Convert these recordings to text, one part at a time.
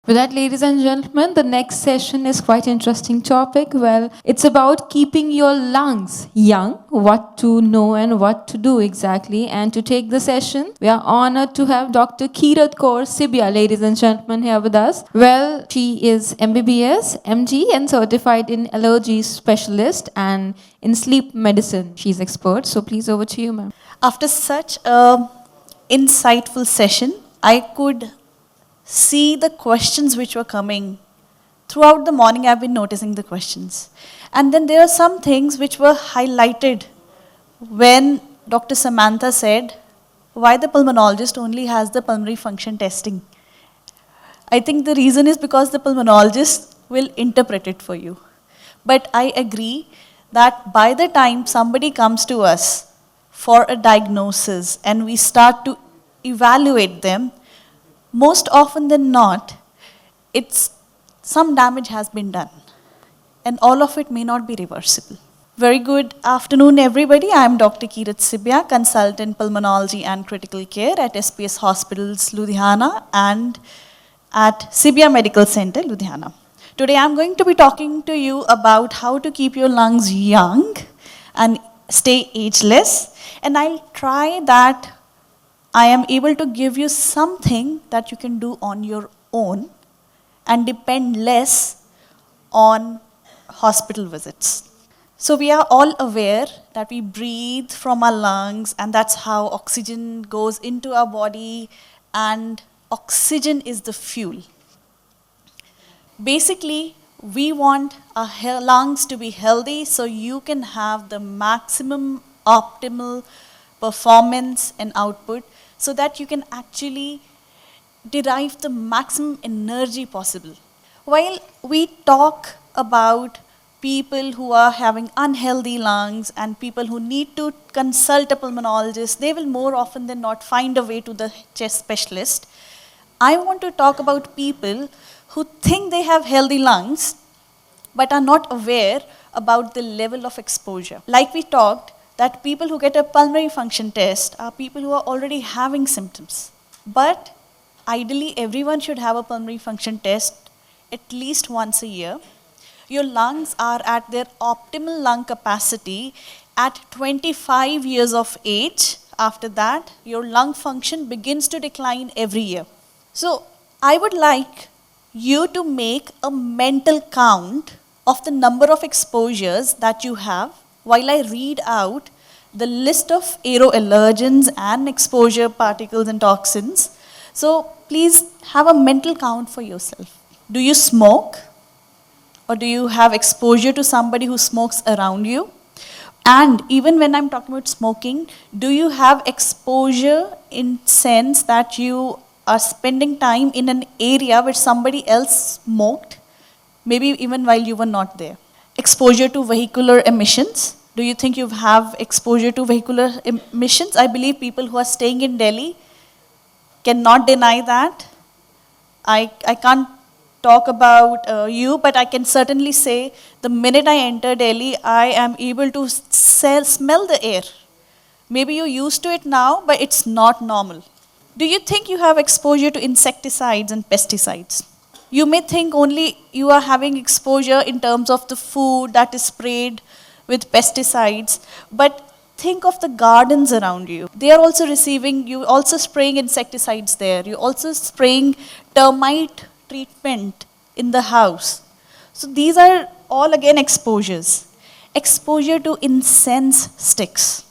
With that, ladies and gentlemen, the next session is quite interesting topic. Well, it's about keeping your lungs young, what to know and what to do exactly. And to take the session, we are honored to have Dr. Keerat Kaur Sibia, ladies and gentlemen, here with us. Well, she is MBBS, MG, and certified in allergy specialist and in sleep medicine. She's expert. So please, over to you, ma'am. After such a insightful session, I could see the questions which were coming. Throughout the morning, I've been noticing the questions. And then there are some things which were highlighted when Dr. Samantha said, why the pulmonologist only has the pulmonary function testing. I think the reason is because the pulmonologist will interpret it for you. But I agree that by the time somebody comes to us for a diagnosis and we start to evaluate them, most often than not, some damage has been done. And all of it may not be reversible. Very good afternoon, everybody. I am Dr. Keerat Sibia, consultant pulmonology and critical care at SPS Hospitals, Ludhiana, and at Sibia Medical Center, Ludhiana. Today I'm going to be talking to you about how to keep your lungs young and stay ageless. And I'll try that I am able to give you something that you can do on your own and depend less on hospital visits. So we are all aware that we breathe from our lungs, and that's how oxygen goes into our body, and oxygen is the fuel. Basically, we want our lungs to be healthy so you can have the maximum optimal performance and output, so that you can actually derive the maximum energy possible. While we talk about people who are having unhealthy lungs and people who need to consult a pulmonologist, they will more often than not find a way to the chest specialist. I want to talk about people who think they have healthy lungs but are not aware about the level of exposure. Like we talked, that people who get a pulmonary function test are people who are already having symptoms. But ideally, everyone should have a pulmonary function test at least once a year. Your lungs are at their optimal lung capacity at 25 years of age. After that, your lung function begins to decline every year. So I would like you to make a mental count of the number of exposures that you have while I read out the list of aeroallergens and exposure particles and toxins. So please have a mental count for yourself. Do you smoke? Or do you have exposure to somebody who smokes around you? And even when I'm talking about smoking, do you have exposure in sense that you are spending time in an area where somebody else smoked, maybe even while you were not there? Exposure to vehicular emissions. Do you think you have exposure to vehicular emissions? I believe people who are staying in Delhi cannot deny that. I can't talk about you, but I can certainly say the minute I enter Delhi, I am able to smell the air. Maybe you're used to it now, but it's not normal. Do you think you have exposure to insecticides and pesticides? You may think only you are having exposure in terms of the food that is sprayed with pesticides, but think of the gardens around you. They are also receiving, you also spraying insecticides there. You're also spraying termite treatment in the house. So these are all again exposures. Exposure to incense sticks.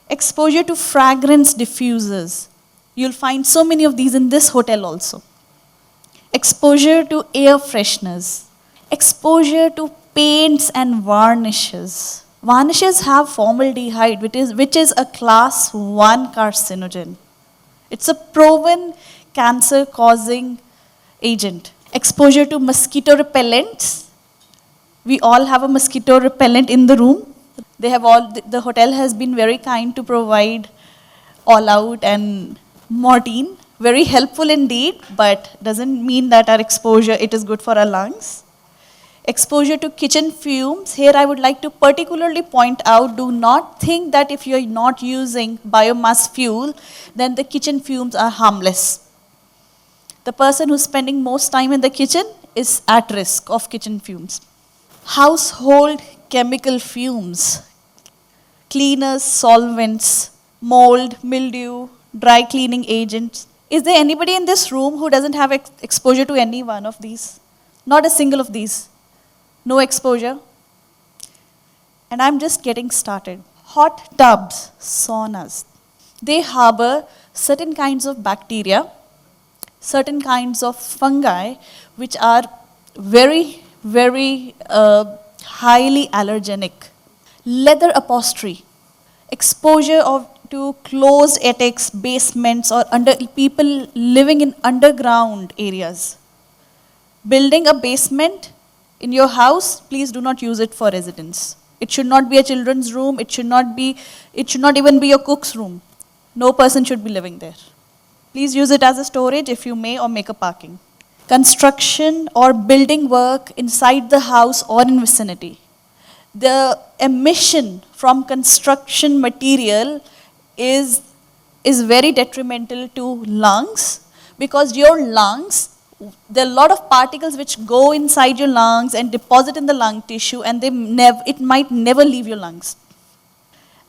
Exposure to fragrance diffusers. You'll find so many of these in this hotel also. Exposure to air fresheners. Exposure to paints and varnishes. Varnishes have formaldehyde, which is a class 1 carcinogen. It's a proven cancer-causing agent. Exposure to mosquito repellents. We all have a mosquito repellent in the room. The hotel has been very kind to provide All Out and Mortein. Very helpful indeed, but doesn't mean that our exposure, it is good for our lungs. Exposure to kitchen fumes. Here I would like to particularly point out, do not think that if you're not using biomass fuel, then the kitchen fumes are harmless. The person who's spending most time in the kitchen is at risk of kitchen fumes. Household chemical fumes, cleaners, solvents, mold, mildew, dry cleaning agents. Is there anybody in this room who doesn't have exposure to any one of these? Not a single of these. No exposure. And I'm just getting started. Hot tubs, saunas, they harbor certain kinds of bacteria, certain kinds of fungi, which are very, very highly allergenic. Leather upholstery, exposure to closed attics, basements, or people living in underground areas. Building a basement in your house, please do not use it for residence. It should not be a children's room. It should not even be your cook's room. No person should be living there. Please use it as a storage if you may, or make a parking. Construction or building work inside the house or in vicinity. The emission from construction material is very detrimental to lungs, because your lungs, there are a lot of particles which go inside your lungs and deposit in the lung tissue, and it might never leave your lungs.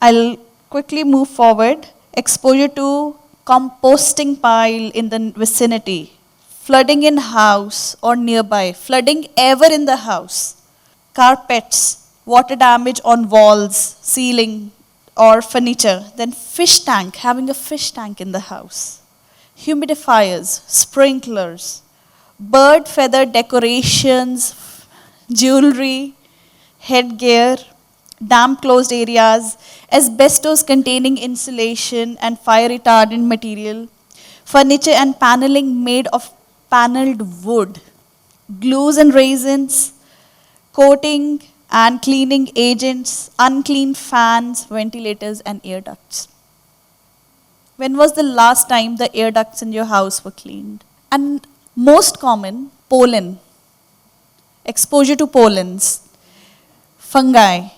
I'll quickly move forward. Exposure to composting pile in the vicinity, flooding in house or nearby, flooding ever in the house, carpets, water damage on walls, ceiling, or furniture. Then fish tank, having a fish tank in the house, humidifiers, sprinklers, bird feather decorations, jewelry, headgear, damp closed areas, asbestos containing insulation and fire retardant material, furniture and paneling made of paneled wood, glues and resins, coating and cleaning agents, unclean fans, ventilators, and air ducts. When was the last time the air ducts in your house were cleaned? And most common, pollen, exposure to pollens, fungi,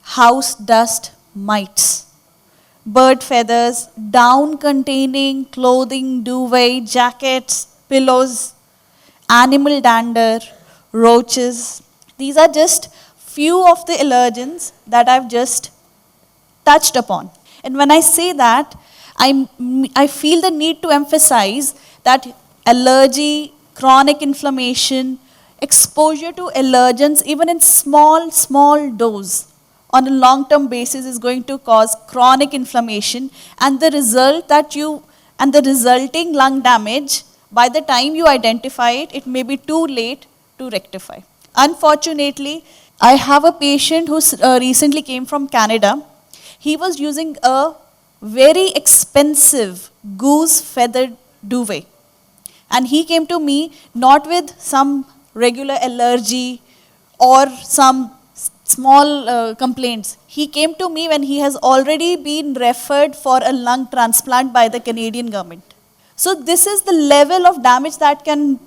house dust mites, bird feathers, down containing clothing, duvet, jackets, pillows, animal dander, roaches. These are just few of the allergens that I've just touched upon. And when I say that, I feel the need to emphasize that allergy, chronic inflammation, exposure to allergens, even in small dose, on a long-term basis is going to cause chronic inflammation, and the resulting lung damage, by the time you identify it, it may be too late to rectify. Unfortunately, I have a patient who recently came from Canada. He was using a very expensive goose feather duvet. And he came to me not with some regular allergy or some small complaints. He came to me when he has already been referred for a lung transplant by the Canadian government. So this is the level of damage that can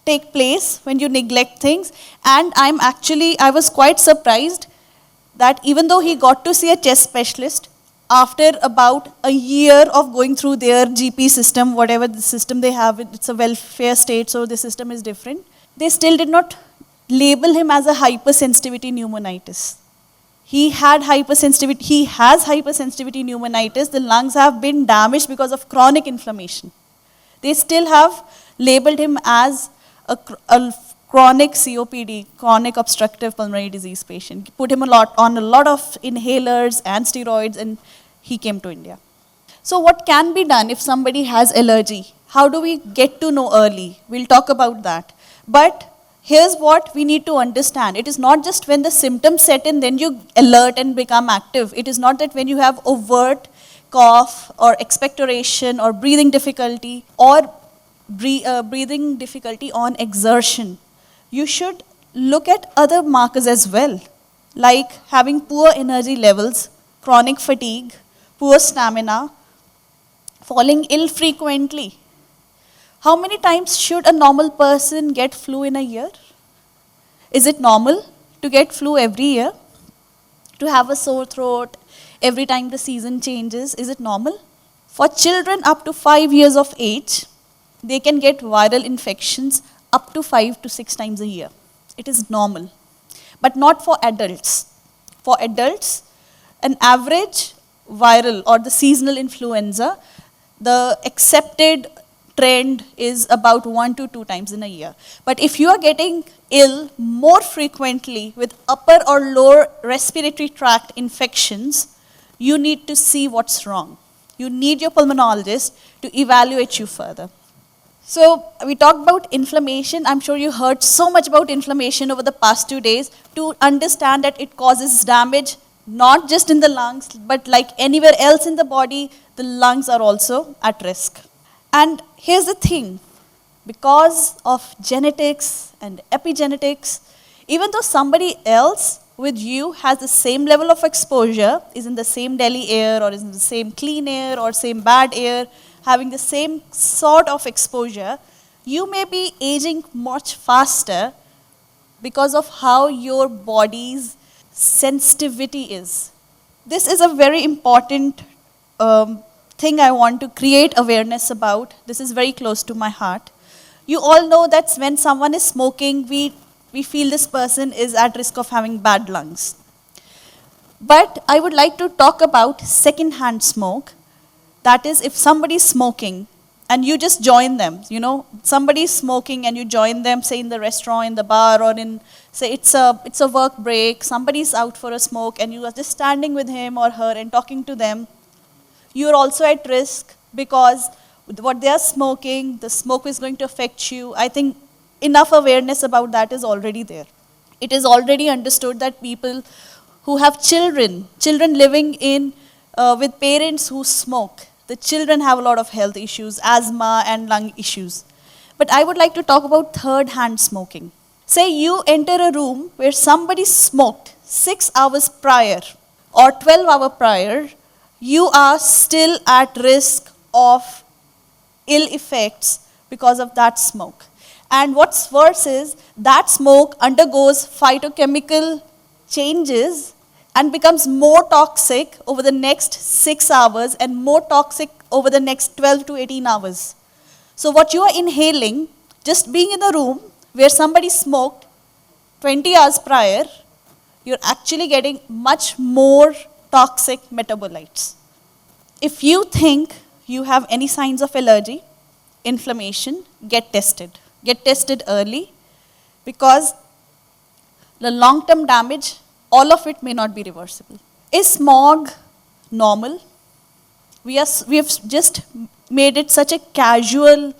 take place when you neglect things. And I was quite surprised that even though he got to see a chest specialist, after about a year of going through their GP system, whatever the system they have, it's a welfare state, so the system is different, they still did not label him as a hypersensitivity pneumonitis. He has hypersensitivity pneumonitis. The lungs have been damaged because of chronic inflammation. They still have labeled him as a chronic COPD, chronic obstructive pulmonary disease patient. Put him on a lot of inhalers and steroids, and he came to India. So what can be done if somebody has allergy? How do we get to know early? We'll talk about that. But here's what we need to understand. It is not just when the symptoms set in, then you alert and become active. It is not that when you have overt cough or expectoration or breathing difficulty or breathing difficulty on exertion. You should look at other markers as well, like having poor energy levels, chronic fatigue, poor stamina, falling ill frequently. How many times should a normal person get flu in a year? Is it normal to get flu every year? To have a sore throat every time the season changes? Is it normal? For children up to 5 years of age, they can get viral infections up to 5 to 6 times a year. It is normal, but not for adults. For adults, an average viral or the seasonal influenza, the accepted trend is about 1 to 2 times in a year. But if you are getting ill more frequently with upper or lower respiratory tract infections, you need to see what's wrong. You need your pulmonologist to evaluate you further. So we talked about inflammation. I'm sure you heard so much about inflammation over the past 2 days to understand that it causes damage not just in the lungs, but like anywhere else in the body, the lungs are also at risk. And here's the thing, because of genetics and epigenetics, even though somebody else with you has the same level of exposure, is in the same Delhi air or is in the same clean air or same bad air, having the same sort of exposure, you may be aging much faster because of how your body's sensitivity is. This is a very important thing I want to create awareness about. This is very close to my heart. You all know that when someone is smoking, we feel this person is at risk of having bad lungs. But I would like to talk about secondhand smoke. That is, if somebody is smoking and you just join them, somebody is smoking and you join them, say in the restaurant, in the bar, or in, say it's a work break, somebody is out for a smoke and you are just standing with him or her and talking to them, you are also at risk because what they are smoking, the smoke is going to affect you. I think enough awareness about that is already there. It is already understood that people who have children living in with parents who smoke, the children have a lot of health issues, asthma and lung issues. But I would like to talk about third-hand smoking. Say you enter a room where somebody smoked 6 hours prior or 12 hours prior, you are still at risk of ill effects because of that smoke. And what's worse is that smoke undergoes phytochemical changes and becomes more toxic over the next 6 hours and more toxic over the next 12 to 18 hours. So what you are inhaling, just being in a room where somebody smoked 20 hours prior, you're actually getting much more toxic metabolites. If you think you have any signs of allergy, inflammation, get tested. Get tested early because the long-term damage, all of it may not be reversible. Is smog normal? We have just made it such a casual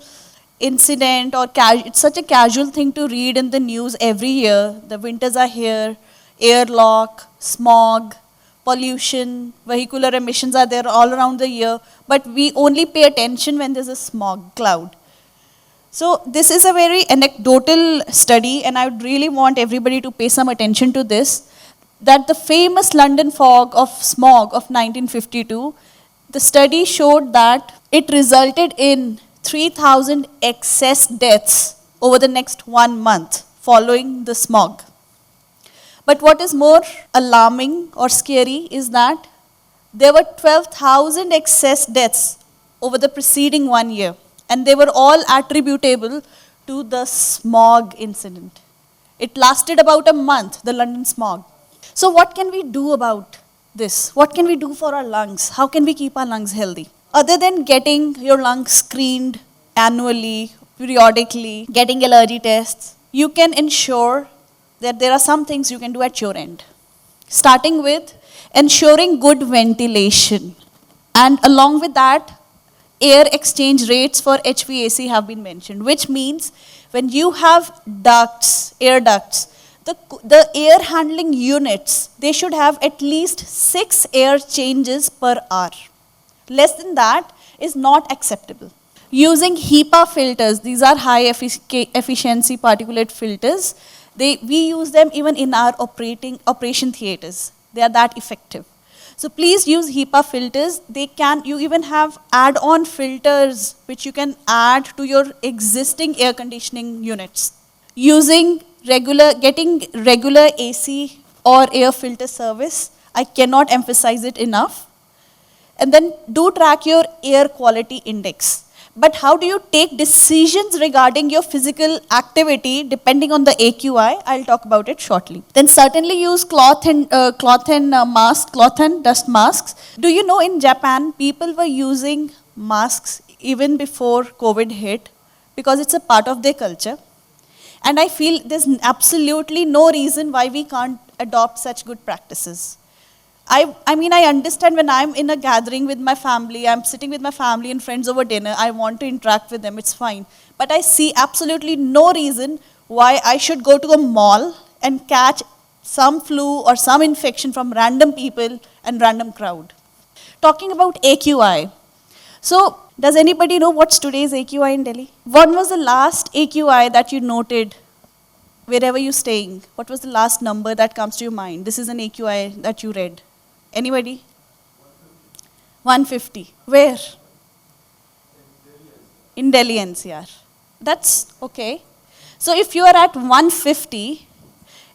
incident or it's such a casual thing to read in the news every year. The winters are here, airlock, smog, pollution, vehicular emissions are there all around the year, but we only pay attention when there's a smog cloud. So this is a very anecdotal study, and I would really want everybody to pay some attention to this, that the famous London fog of smog of 1952, the study showed that it resulted in 3,000 excess deaths over the next 1 month following the smog. But what is more alarming or scary is that there were 12,000 excess deaths over the preceding 1 year. And they were all attributable to the smog incident. It lasted about a month, the London smog. So what can we do about this? What can we do for our lungs? How can we keep our lungs healthy? Other than getting your lungs screened annually, periodically, getting allergy tests, you can ensure that there are some things you can do at your end. Starting with ensuring good ventilation. And along with that, air exchange rates for HVAC have been mentioned, which means when you have ducts, air ducts, the air handling units, they should have at least 6 air changes per hour. Less than that is not acceptable. Using HEPA filters, these are high efficiency particulate filters. We use them even in our operation theaters. They are that effective. So please use HEPA filters. You even have add-on filters which you can add to your existing air conditioning units. Getting regular AC or air filter service, I cannot emphasize it enough. And then do track your air quality index. But how do you take decisions regarding your physical activity depending on the AQI? I'll talk about it shortly. Then certainly use cloth and mask, cloth and dust masks. Do you know in Japan, people were using masks even before COVID hit because it's a part of their culture. And I feel there's absolutely no reason why we can't adopt such good practices. I mean, I understand when I'm in a gathering with my family, I'm sitting with my family and friends over dinner, I want to interact with them, it's fine. But I see absolutely no reason why I should go to a mall and catch some flu or some infection from random people and random crowd. Talking about AQI. So, does anybody know what's today's AQI in Delhi? When was the last AQI that you noted wherever you're staying? What was the last number that comes to your mind? This is an AQI that you read. Anybody? 150. Where? In Delhi NCR. That's okay. So if you are at 150,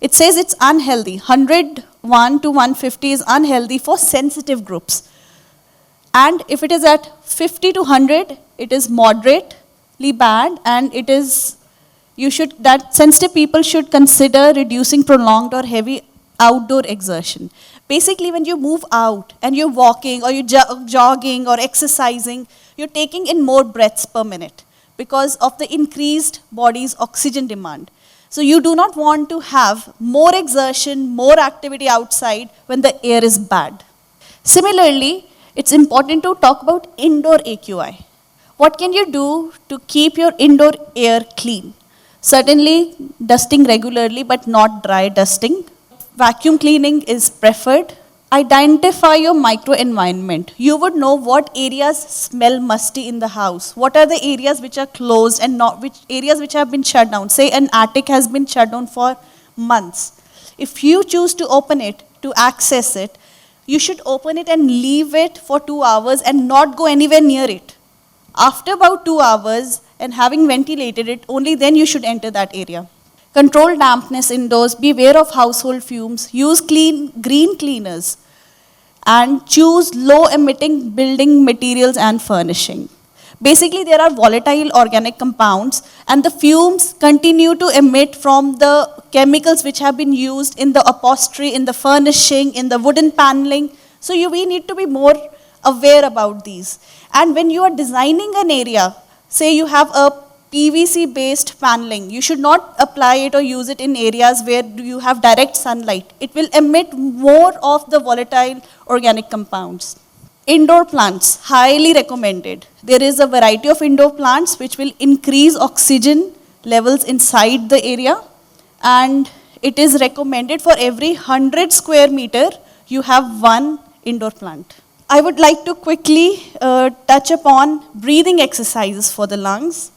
it says it's unhealthy. 101 to 150 is unhealthy for sensitive groups. And if it is at 50 to 100, it is moderately bad, and it is, that sensitive people should consider reducing prolonged or heavy outdoor exertion. Basically, when you move out and you're walking or you're jogging or exercising, you're taking in more breaths per minute because of the increased body's oxygen demand. So you do not want to have more exertion, more activity outside when the air is bad. Similarly, it's important to talk about indoor AQI. What can you do to keep your indoor air clean? Certainly, dusting regularly, but not dry dusting. Vacuum cleaning is preferred. Identify your microenvironment. You would know what areas smell musty in the house. What are the areas which are closed and not which areas which have been shut down. Say an attic has been shut down for months. If you choose to open it, to access it, you should open it and leave it for 2 hours and not go anywhere near it. After about 2 hours and having ventilated it, only then you should enter that area. Control dampness indoors, beware of household fumes, use green cleaners, and choose low-emitting building materials and furnishing. Basically, there are volatile organic compounds, and the fumes continue to emit from the chemicals which have been used in the upholstery, in the furnishing, in the wooden paneling. So we need to be more aware about these. And when you are designing an area, say you have a PVC-based paneling, you should not apply it or use it in areas where you have direct sunlight. It will emit more of the volatile organic compounds. Indoor plants, highly recommended. There is a variety of indoor plants which will increase oxygen levels inside the area, and it is recommended for every 100 square meter, you have one indoor plant. I would like to quickly touch upon breathing exercises for the lungs.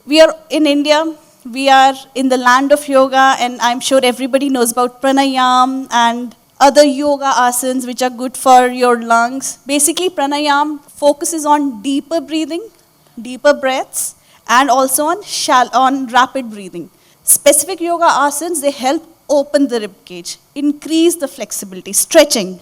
We are in India, we are in the land of yoga, and I'm sure everybody knows about pranayam and other yoga asanas which are good for your lungs. Basically, pranayam focuses on deeper breathing, deeper breaths, and also on rapid breathing. Specific yoga asanas, they help open the rib cage, increase the flexibility, stretching.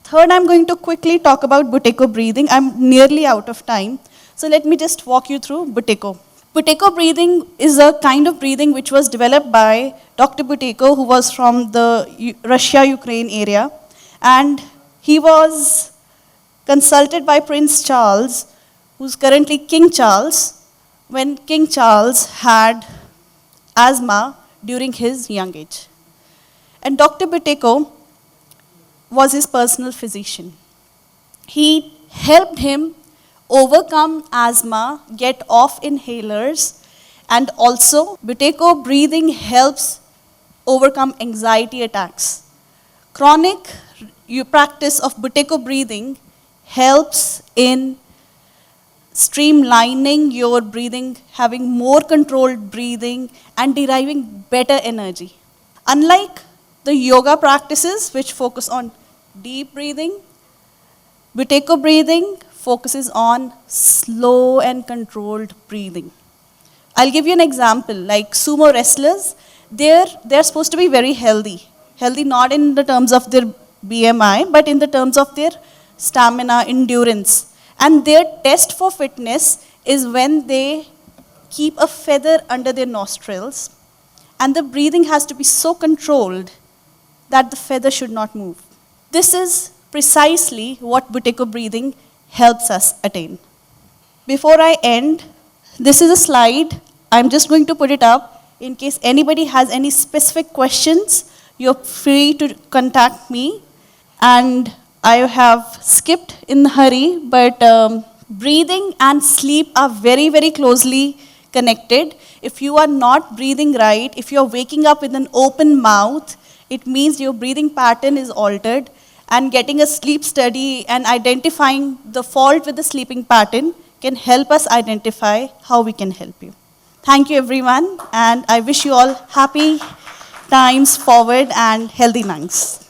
Third, I'm going to quickly talk about Buteyko breathing. I'm nearly out of time, so let me just walk you through Buteyko. Buteyko breathing is a kind of breathing which was developed by Dr. Buteyko, who was from the Russia-Ukraine area. And he was consulted by Prince Charles, who's currently King Charles, when King Charles had asthma during his young age. And Dr. Buteyko was his personal physician. He helped him overcome asthma, get off inhalers, and also Buteyko breathing helps overcome anxiety attacks. Chronic practice of Buteyko breathing helps in streamlining your breathing, having more controlled breathing, and deriving better energy. Unlike the yoga practices which focus on deep breathing, Buteyko breathing focuses on slow and controlled breathing. I'll give you an example, like sumo wrestlers, they're supposed to be very healthy. Healthy not in the terms of their BMI, but in the terms of their stamina, endurance. And their test for fitness is when they keep a feather under their nostrils, and the breathing has to be so controlled that the feather should not move. This is precisely what Buteyko breathing helps us attain. Before I end, this is a slide. I'm just going to put it up. In case anybody has any specific questions, you're free to contact me. And I have skipped in a hurry, but breathing and sleep are very, very closely connected. If you are not breathing right, if you're waking up with an open mouth, it means your breathing pattern is altered. And getting a sleep study and identifying the fault with the sleeping pattern can help us identify how we can help you. Thank you, everyone, and I wish you all happy times forward and healthy lungs.